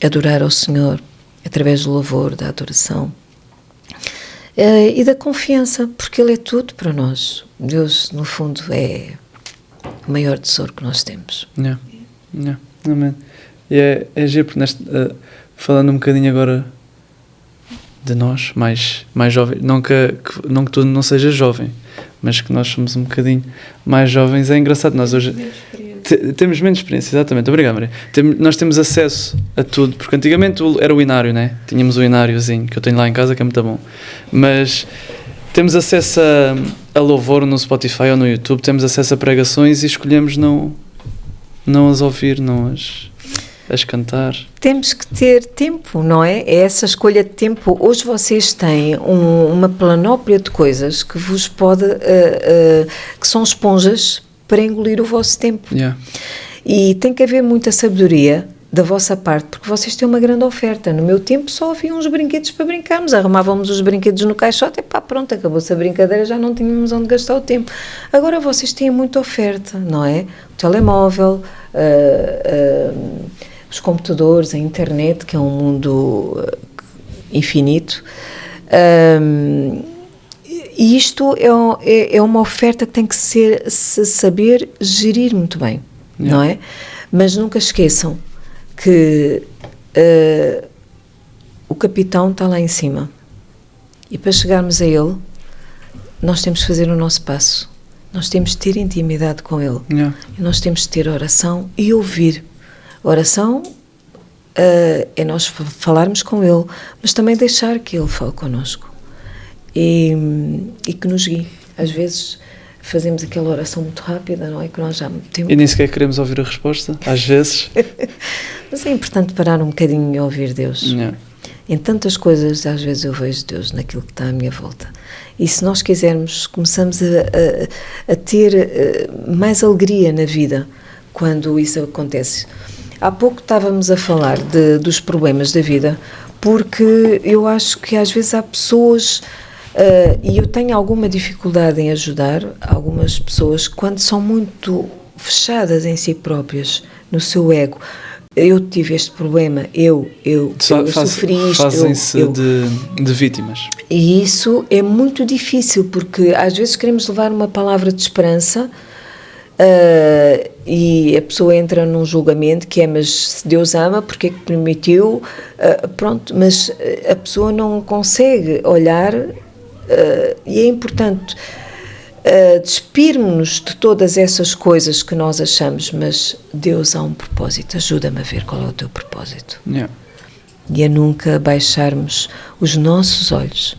adorar ao Senhor, através do louvor, da adoração. E da confiança, porque Ele é tudo para nós. Deus, no fundo, é o maior tesouro que nós temos. Amém. E é giro, porque falando um bocadinho agora de nós, mais jovens, não que tu não sejas jovem, mas que nós somos um bocadinho mais jovens, é engraçado. Nós hoje temos menos experiência, exatamente. Obrigado, Maria. Nós temos acesso a tudo, porque antigamente era o inário, né? Tínhamos o ináriozinho que eu tenho lá em casa, que é muito bom, mas temos acesso a louvor no Spotify ou no YouTube, temos acesso a pregações e escolhemos não as ouvir, não as cantar. Temos que ter tempo, não é? É essa escolha de tempo. Hoje vocês têm uma planóplia de coisas que vos pode, que são esponjas para engolir o vosso tempo. E tem que haver muita sabedoria da vossa parte, porque vocês têm uma grande oferta. No meu tempo só havia uns brinquedos para brincarmos, arrumávamos os brinquedos no caixote e pronto, acabou-se a brincadeira, já não tínhamos onde gastar o tempo. Agora vocês têm muita oferta, não é? O telemóvel, os computadores, a internet, que é um mundo infinito. E isto é uma oferta que tem que se saber gerir muito bem, não é? Mas nunca esqueçam que o capitão está lá em cima e para chegarmos a ele nós temos que fazer o nosso passo, nós temos de ter intimidade com ele, e nós temos de ter oração e ouvir. Oração é nós falarmos com ele, mas também deixar que ele fale connosco e que nos guie. Às vezes fazemos aquela oração muito rápida, não é? Que nós já temos... E nem sequer queremos ouvir a resposta, às vezes. Mas é importante parar um bocadinho e ouvir Deus. Em tantas coisas, às vezes eu vejo Deus naquilo que está à minha volta. E se nós quisermos, começamos a ter mais alegria na vida quando isso acontece. Há pouco estávamos a falar dos problemas da vida, porque eu acho que às vezes há pessoas, e eu tenho alguma dificuldade em ajudar algumas pessoas quando são muito fechadas em si próprias, no seu ego. Eu tive este problema, eu sofri isto. Fazem-se de vítimas. E isso é muito difícil, porque às vezes queremos levar uma palavra de esperança, e a pessoa entra num julgamento que é, mas se Deus ama, porque é que permitiu? Pronto, mas a pessoa não consegue olhar, e é importante despirmos-nos de todas essas coisas que nós achamos, mas Deus há um propósito, ajuda-me a ver qual é o teu propósito. Yeah. E a nunca baixarmos os nossos olhos,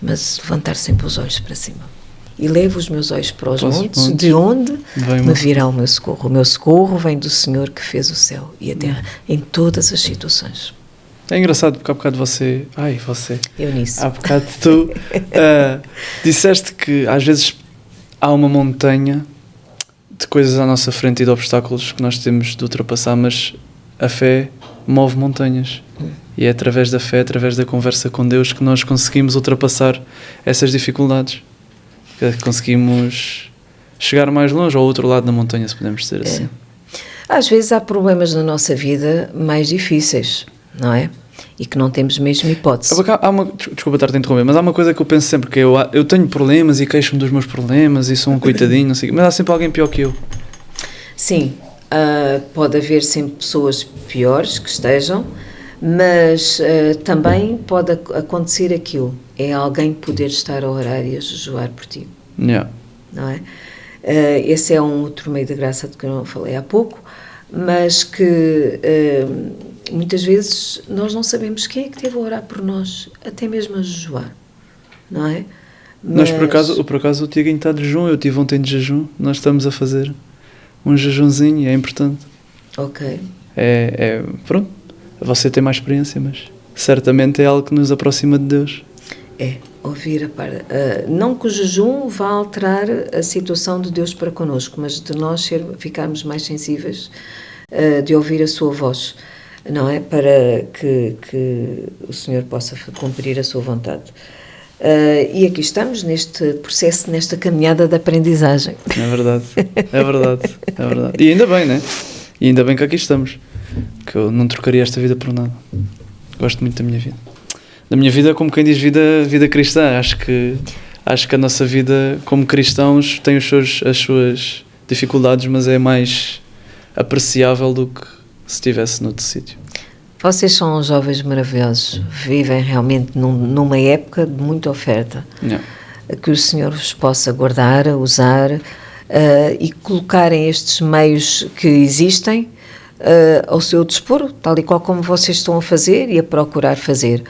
mas levantar sempre os olhos para cima. E levo os meus olhos para os montes, de onde me virá o meu socorro. O meu socorro vem do Senhor que fez o céu e a terra, em todas as situações. É engraçado porque há bocado você... Eu nisso. Há bocado tu disseste que às vezes há uma montanha de coisas à nossa frente e de obstáculos que nós temos de ultrapassar, mas a fé move montanhas. E é através da fé, através da conversa com Deus, que nós conseguimos ultrapassar essas dificuldades. Que conseguimos chegar mais longe, ao outro lado da montanha, se podemos dizer assim. Às vezes há problemas na nossa vida mais difíceis, não é? E que não temos mesmo hipótese. Desculpa estar-te a interromper, mas há uma coisa que eu penso sempre, que eu tenho problemas e queixo-me dos meus problemas e sou um coitadinho, não sei, mas há sempre alguém pior que eu. Sim, pode haver sempre pessoas piores que estejam, mas também pode acontecer aquilo, é alguém poder estar a orar e a jejuar por ti. Yeah. Não é? Esse é um outro meio de graça de que eu não falei há pouco, mas que muitas vezes nós não sabemos quem é que esteve a orar por nós, até mesmo a jejuar, não é? Mas por acaso o Tiaguinho está de jejum, eu tive ontem de jejum, nós estamos a fazer um jejumzinho e é importante. Ok. Pronto, você tem mais experiência, mas certamente é algo que nos aproxima de Deus. É, ouvir não que o jejum vá alterar a situação de Deus para connosco, mas de nós ficarmos mais sensíveis, de ouvir a sua voz, não é? Para que o Senhor possa cumprir a sua vontade. E aqui estamos neste processo, nesta caminhada de aprendizagem. É verdade, é verdade, é verdade. E ainda bem, né? E ainda bem que aqui estamos, que eu não trocaria esta vida por nada. Gosto muito da minha vida. Da minha vida, como quem diz, vida cristã. Acho que a nossa vida como cristãos tem as suas dificuldades, mas é mais apreciável do que se estivesse noutro sítio. Vocês são jovens maravilhosos, vivem realmente numa época de muita oferta. Yeah. Que o Senhor vos possa guardar, usar e colocarem estes meios que existem ao seu dispor, tal e qual como vocês estão a fazer e a procurar fazer.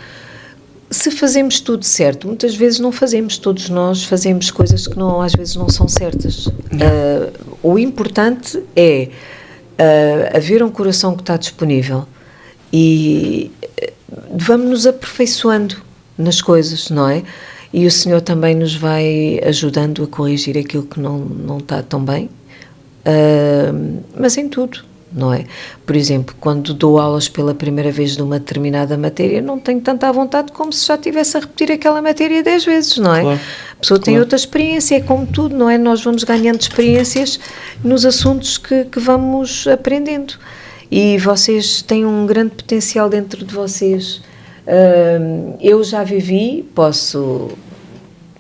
Se fazemos tudo certo, muitas vezes não fazemos, todos nós fazemos coisas que às vezes não são certas. O importante é haver um coração que está disponível e vamos nos aperfeiçoando nas coisas, não é? E o Senhor também nos vai ajudando a corrigir aquilo que não está tão bem, mas em tudo, não é? Por exemplo, quando dou aulas pela primeira vez de uma determinada matéria, não tenho tanta vontade como se já estivesse a repetir aquela matéria 10 vezes, não é? Claro. A pessoa tem outra experiência, é como tudo, não é? Nós vamos ganhando experiências nos assuntos que vamos aprendendo. E vocês têm um grande potencial dentro de vocês. Eu já vivi,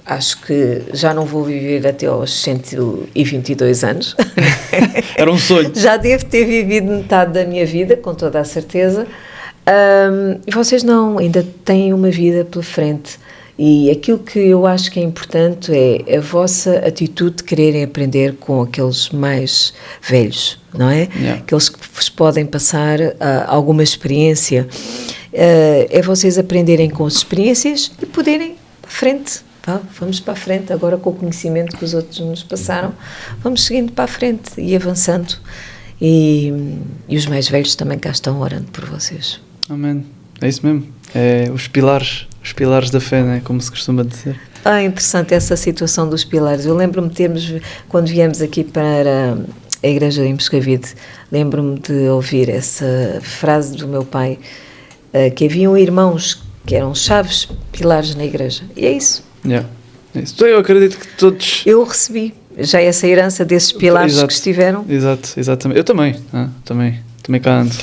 acho que já não vou viver até aos 122 anos. Era um sonho. Já devo ter vivido metade da minha vida, com toda a certeza. Vocês não, ainda têm uma vida pela frente. E aquilo que eu acho que é importante é a vossa atitude de quererem aprender com aqueles mais velhos, não é? Yeah. Aqueles que vos podem passar alguma experiência. É vocês aprenderem com as experiências e poderem para a frente. Vamos para a frente, agora com o conhecimento que os outros nos passaram, vamos seguindo para a frente e avançando. E os mais velhos também cá estão orando por vocês. Amém. É isso mesmo. É os pilares da fé, né? Como se costuma dizer. Interessante essa situação dos pilares. Eu lembro-me quando viemos aqui para a igreja em Moscavide, lembro-me de ouvir essa frase do meu pai, que haviam irmãos que eram chaves, pilares na igreja. E é isso. Yeah. É isso. Então, eu acredito que todos... Eu recebi já essa herança desses pilares que estiveram. Exatamente. Eu também. Também cá ando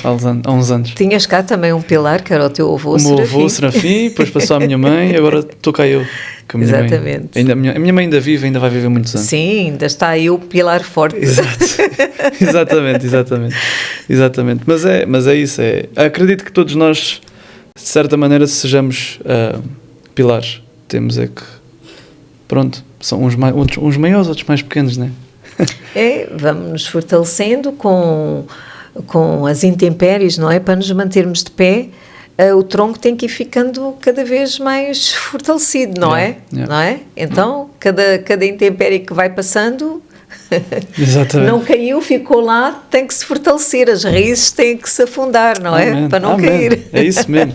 há uns anos. Tinhas cá também um pilar, que era o teu avô, o meu avô, Serafim, depois passou a minha mãe e agora estou cá eu. Com a minha Exatamente. Mãe. A minha mãe ainda vive, ainda vai viver muitos anos. Sim, ainda está aí o pilar forte. Exato. Exatamente. Mas é isso. Acredito que todos nós, de certa maneira, sejamos pilares. Temos é que... Pronto, são uns maiores, outros mais pequenos, não é? Vamos nos fortalecendo com as intempéries, não é? Para nos mantermos de pé, o tronco tem que ir ficando cada vez mais fortalecido, não é? Não é? Então, cada intempérie que vai passando, não caiu, ficou lá, tem que se fortalecer, as raízes têm que se afundar, não é? Para não cair. É isso mesmo.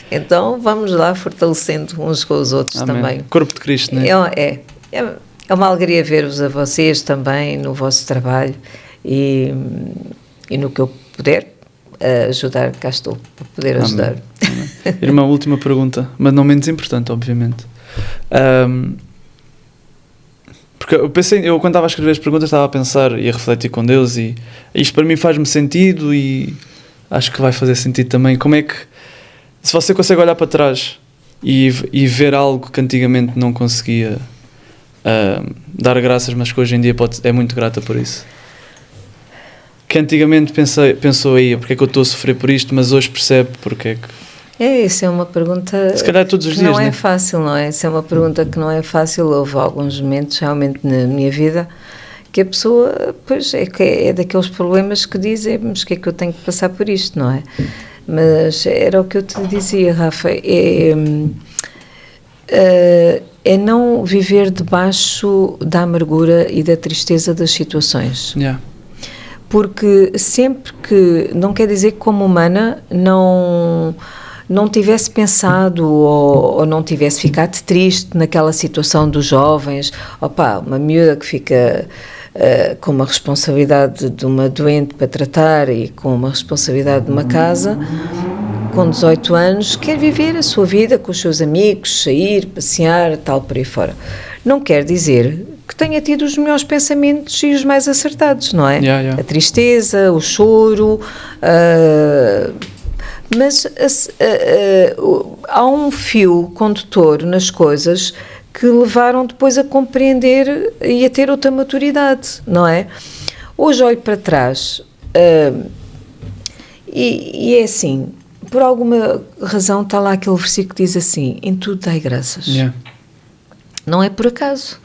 Então, vamos lá fortalecendo uns com os outros também. Corpo de Cristo, não é? É uma alegria ver-vos a vocês também no vosso trabalho e no que eu puder ajudar, cá estou, para poder ajudar. Amém. Irmã, última pergunta, mas não menos importante, obviamente. Porque eu quando estava a escrever as perguntas estava a pensar e a refletir com Deus e isto para mim faz-me sentido e acho que vai fazer sentido também. Como é que, se você consegue olhar para trás e ver algo que antigamente não conseguia dar graças, mas que hoje em dia é muito grata por isso? Que antigamente pensou aí, porque é que eu estou a sofrer por isto, mas hoje percebe porque é que... Isso é uma pergunta se calhar todos os dias, não é fácil, não é? Isso é uma pergunta que não é fácil. Houve alguns momentos realmente na minha vida que a pessoa, pois, é daqueles problemas que dizem, mas que é que eu tenho que passar por isto, não é? Mas era o que eu te dizia, Rafa, é não viver debaixo da amargura e da tristeza das situações. Porque sempre que, não quer dizer que como humana não tivesse pensado ou não tivesse ficado triste naquela situação dos jovens, uma miúda que fica com uma responsabilidade de uma doente para tratar e com uma responsabilidade de uma casa, com 18 anos, quer viver a sua vida com os seus amigos, sair, passear, tal, por aí fora. Não quer dizer que tenha tido os melhores pensamentos e os mais acertados, não é? A tristeza, o choro, mas há um fio condutor nas coisas que levaram depois a compreender e a ter outra maturidade, não é? Hoje olho para trás e é assim, por alguma razão está lá aquele versículo que diz assim: em tudo dai graças. Não é por acaso.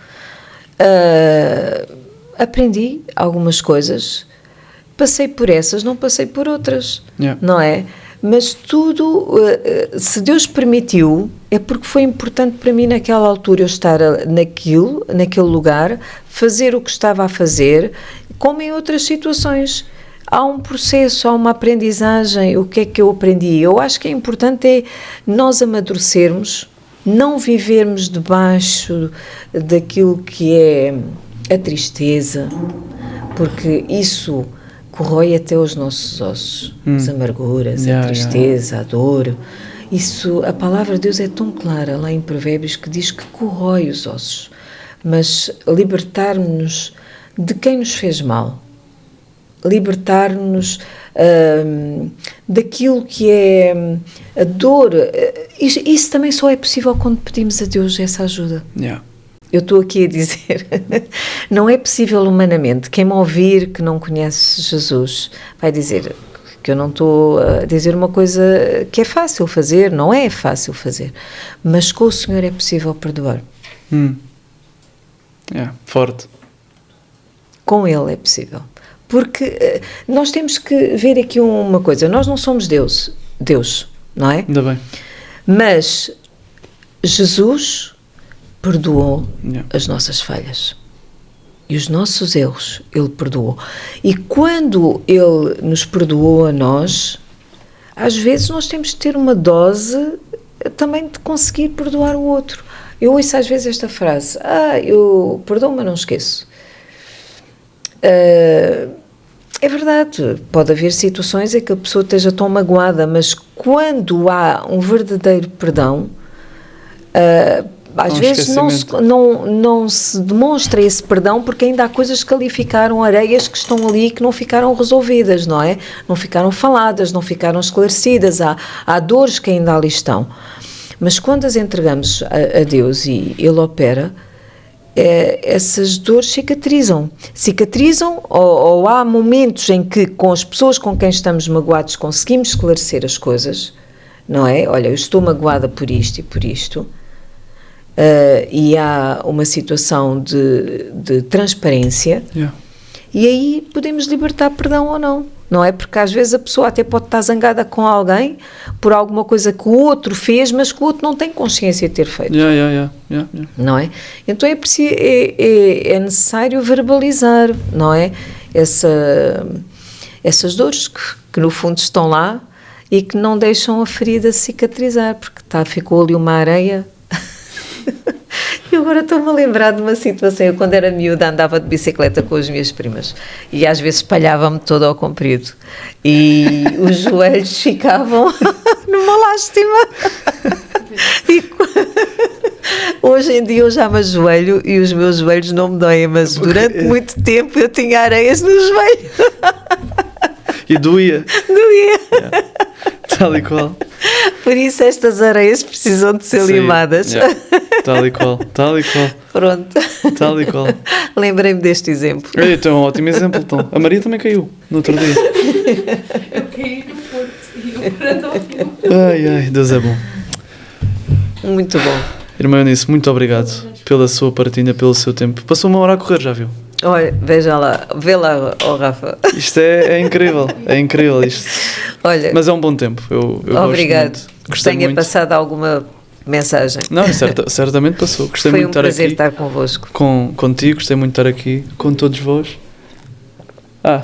Aprendi algumas coisas, passei por essas, não passei por outras, não é? Mas tudo, se Deus permitiu, é porque foi importante para mim naquela altura eu estar naquele lugar, fazer o que estava a fazer, como em outras situações. Há um processo, há uma aprendizagem. O que é que eu aprendi? Eu acho que é importante nós amadurecermos, não vivermos debaixo daquilo que é a tristeza, porque isso corrói até os nossos ossos, as amarguras, a tristeza, a dor. Isso, a palavra de Deus é tão clara lá em Provérbios que diz que corrói os ossos, mas libertar-nos de quem nos fez mal, libertar-nos daquilo que é a dor. Isso também só é possível quando pedimos a Deus essa ajuda. Eu estou aqui a dizer, não é possível humanamente. Quem me ouvir que não conhece Jesus vai dizer que eu não estou a dizer uma coisa que é fácil fazer, não é fácil fazer, mas com o Senhor é possível perdoar. Forte. Com Ele é possível. Porque nós temos que ver aqui uma coisa, nós não somos Deus, não é? Ainda bem. Mas Jesus perdoou as nossas falhas e os nossos erros, Ele perdoou. E quando Ele nos perdoou a nós, às vezes nós temos de ter uma dose também de conseguir perdoar o outro. Eu ouço às vezes esta frase: eu perdoo, mas não esqueço. É verdade, pode haver situações em que a pessoa esteja tão magoada, mas quando há um verdadeiro perdão, às vezes não se demonstra esse perdão porque ainda há coisas que ali ficaram, areias que estão ali que não ficaram resolvidas, não é? Não ficaram faladas, não ficaram esclarecidas, há dores que ainda ali estão. Mas quando as entregamos a Deus e Ele opera, essas dores cicatrizam ou há momentos em que com as pessoas com quem estamos magoados conseguimos esclarecer as coisas, não é? Olha, eu estou magoada por isto e por isto, e há uma situação de transparência, e aí podemos libertar perdão ou não é? Porque às vezes a pessoa até pode estar zangada com alguém por alguma coisa que o outro fez, mas que o outro não tem consciência de ter feito. Não é? Então é necessário verbalizar, não é? Essas dores que no fundo estão lá e que não deixam a ferida cicatrizar, porque ficou ali uma areia. Eu agora estou-me a lembrar de uma situação. Eu, quando era miúda, andava de bicicleta com as minhas primas e às vezes espalhava-me todo ao comprido e os joelhos ficavam numa lástima. Hoje em dia eu já me ajoelho e os meus joelhos não me doem, mas durante muito tempo eu tinha areias no joelho. E doía. Tal e qual. Por isso estas areias precisam de ser limadas. Tal e qual. Pronto. Tal e qual. Lembrei-me deste exemplo. Então é um ótimo exemplo. Então. A Maria também caiu no outro dia. Eu caí no Porto e o Paradófilo. Ai, Deus é bom. Muito bom. Irmã Eunice, muito obrigado pela sua partilha, pelo seu tempo. Passou uma hora a correr, já viu? Olha, veja lá, vê lá, Rafa. Isto é incrível, isto. Olha, mas é um bom tempo. Eu obrigado. Gostei Tenha muito. Passado alguma mensagem. Não, certamente passou. Gostei Foi muito de estar aqui. Foi um prazer estar convosco. Contigo, gostei muito de estar aqui com todos vós.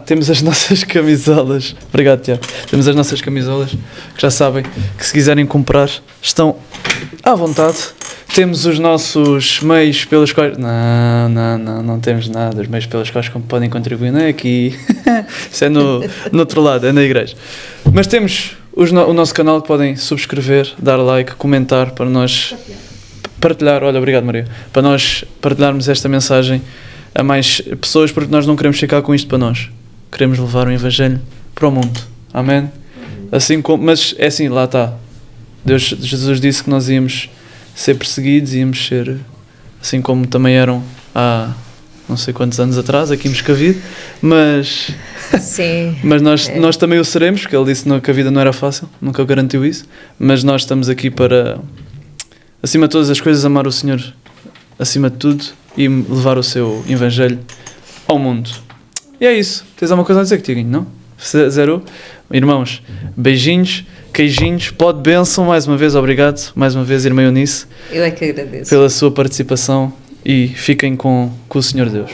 Temos as nossas camisolas. Obrigado, Tiago. Temos as nossas camisolas, que já sabem que se quiserem comprar, estão à vontade. Temos os nossos meios pelos quais... Não temos nada. Os meios pelos quais podem contribuir, não é aqui. Isso é no outro lado, é na igreja. Mas temos o nosso canal que podem subscrever, dar like, comentar para nós partilhar. Olha, obrigado, Maria. Para nós partilharmos esta mensagem a mais pessoas, porque nós não queremos ficar com isto para nós. Queremos levar o Evangelho para o mundo. Amém? Assim como... Mas é assim, lá está. Jesus disse que nós íamos ser perseguidos, íamos ser assim como também eram há não sei quantos anos atrás, aqui em Moscavide, mas sim, mas nós também o seremos, porque ele disse que a vida não era fácil, nunca garantiu isso, mas nós estamos aqui para, acima de todas as coisas, amar o Senhor acima de tudo e levar o seu Evangelho ao mundo. E é isso. Tens alguma coisa a dizer, Tiaguinho, não? Zero? Irmãos, beijinhos, queijinhos, pode bênção, mais uma vez, obrigado, mais uma vez, irmã Eunice. Eu é que agradeço. Pela sua participação e fiquem com o Senhor Deus.